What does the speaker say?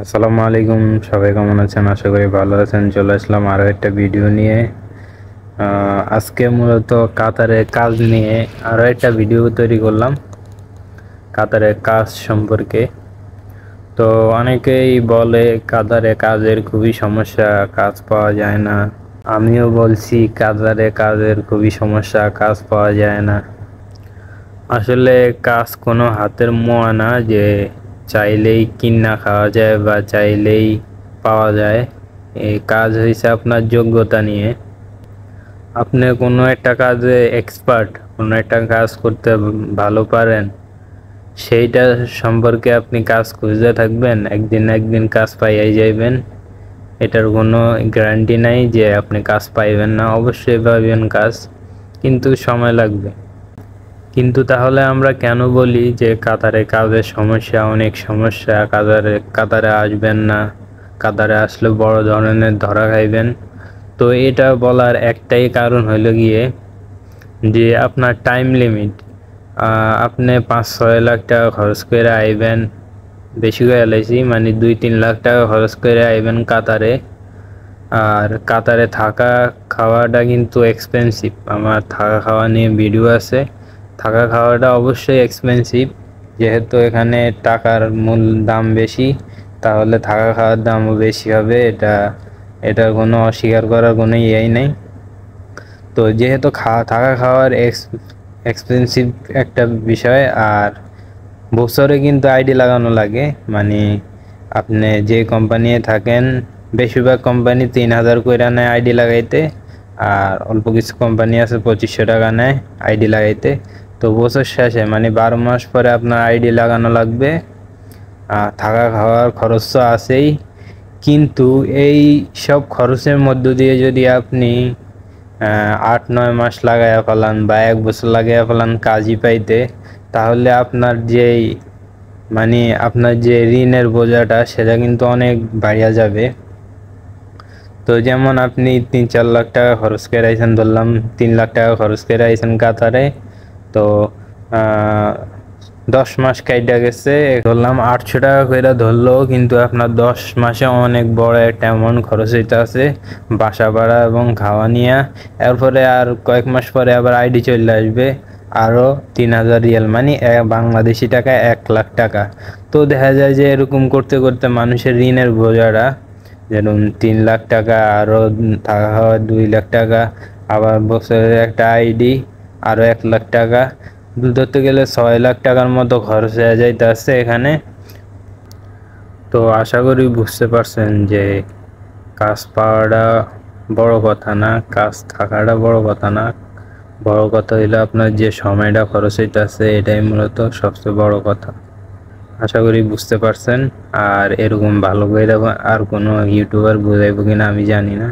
আসসালামু আলাইকুম, সবাই কেমন আছেন? আশা করি ভালো আছেন। চলে আসলাম আরও একটা ভিডিও নিয়ে। আজকে মূলত কাতারের কাজ নিয়ে আরও একটা ভিডিও তৈরি করলাম, কাতারের কাজ সম্পর্কে। তো অনেকেই বলে কাতারে কাজের খুবই সমস্যা, কাজ পাওয়া যায় না। আমিও বলছি কাতারে কাজের খুবই সমস্যা, কাজ পাওয়া যায় না। আসলে কাজ কোনো হাতের মোয়া না যে চাইলেই কিনা খাওয়া যায় বা চাইলেই পাওয়া যায়। এই কাজ হয়েছে আপনার যোগ্যতা নিয়ে। আপনি কোনো একটা কাজে এক্সপার্ট, কোনো একটা কাজ করতে ভালো পারেন, সেইটা সম্পর্কে আপনি কাজ খুঁজতে থাকবেন, একদিন না একদিন কাজ পাইয়াই যাইবেন। এটার কোনো গ্যারান্টি নাই যে আপনি কাজ পাইবেন না। অবশ্যই পাইবেন কাজ, কিন্তু সময় লাগবে। কিন্তু তাহলে আমরা কেন বলি যে কাতারে কাজের সমস্যা, অনেক সমস্যা, কাতারে আসবেন না, কাতারে আসলে বড় ধরনের ধরা খাইবেন? তো এটা বলার একটাই কারণ হইল গিয়ে যে আপনার টাইম লিমিট। আপনি 5-6 লাখ টাকা খরচ করে আইবেন, বেশি করে এলাইছি, মানে 2-3 লাখ টাকা খরচ করে আইবেন কাতারে। আর কাতারে থাকা খাওয়াটা কিন্তু এক্সপেন্সিভ। আমার থাকা খাওয়া নিয়ে ভিডিও আছে। থাকা খাওয়াটা অবশ্যই এক্সপেন্সিভ, যেহেতু এখানে টাকার মূল দাম বেশি, তাহলে থাকা খাওয়ার দামও বেশি হবে। এটা কোনো অস্বীকার করার কোনো ইয়েই নেই। তো যেহেতু থাকা খাওয়ার এক্সপেন্সিভ একটা বিষয়, আর বছরে কিন্তু আইডি লাগানো লাগে। মানে আপনি যে কোম্পানি থাকেন, বেশিরভাগ কোম্পানি 3,000 করে নেয় আইডি লাগাইতে, আর অল্প কিছু কোম্পানি আছে 2500 টাকা নেয় আইডি লাগাইতে। তো বছর শেষে মানে 12 মাস পরে আপনার আইডি লাগানো লাগবে। থাকা খাওয়ার খরচ তো আছেই, কিন্তু এই সব খরচের মধ্য দিয়ে যদি আপনি 8-9 মাস লাগাইয়া ফেলান বা 1 বছর লাগাইয়া ফেলান কাজই পাইতে, তাহলে আপনার যে ঋণের বোঝাটা, সেটা কিন্তু অনেক বাড়িয়া যাবে। তো যেমন আপনি 3-4 লাখ টাকা খরচ করে আইছেন, ধরলাম 3 লাখ টাকা খরচ করে আইছেন কাতারে। তো 10 মাস কাইটা গেছে, ধরলাম 800 টাকা করে ধরলেও কিন্তু আপনার 10 মাসে অনেক বড় একটা অ্যামাউন্ট খরচ হইতে আছে, বাসা ভাড়া এবং খাওয়া নিয়ে। এরপরে আর কয়েক মাস পরে আবার আইডি চলে আসবে, আরও 3,000 রিয়াল, মানে বাংলাদেশি টাকায় 1 লাখ টাকা। তো দেখা যায় যে এরকম করতে করতে মানুষের ঋণের বোঝাটা, যেরকম 3 লাখ টাকা, আরও থাকা খাওয়া 2 লাখ টাকা, আবার বছরের একটা আইডি আরও 1 লাখ টাকা, ধরতে গেলে 6 লাখ টাকার মতো খরচ হয়ে যাইতেছে এখানে। তো আশা করি বুঝতে পারছেন যে কাজ পাওয়াটা বড় কথা না, কাজ থাকাটা বড় কথা না। বড় কথা হইলো আপনার যে সময়টা খরচ হইতেছে, এটাই মূলত সবচেয়ে বড় কথা। আশা করি বুঝতে পারছেন। আর এরকম ভালো করে আর কোনো ইউটিউবার বুঝাইব কিনা আমি জানি না।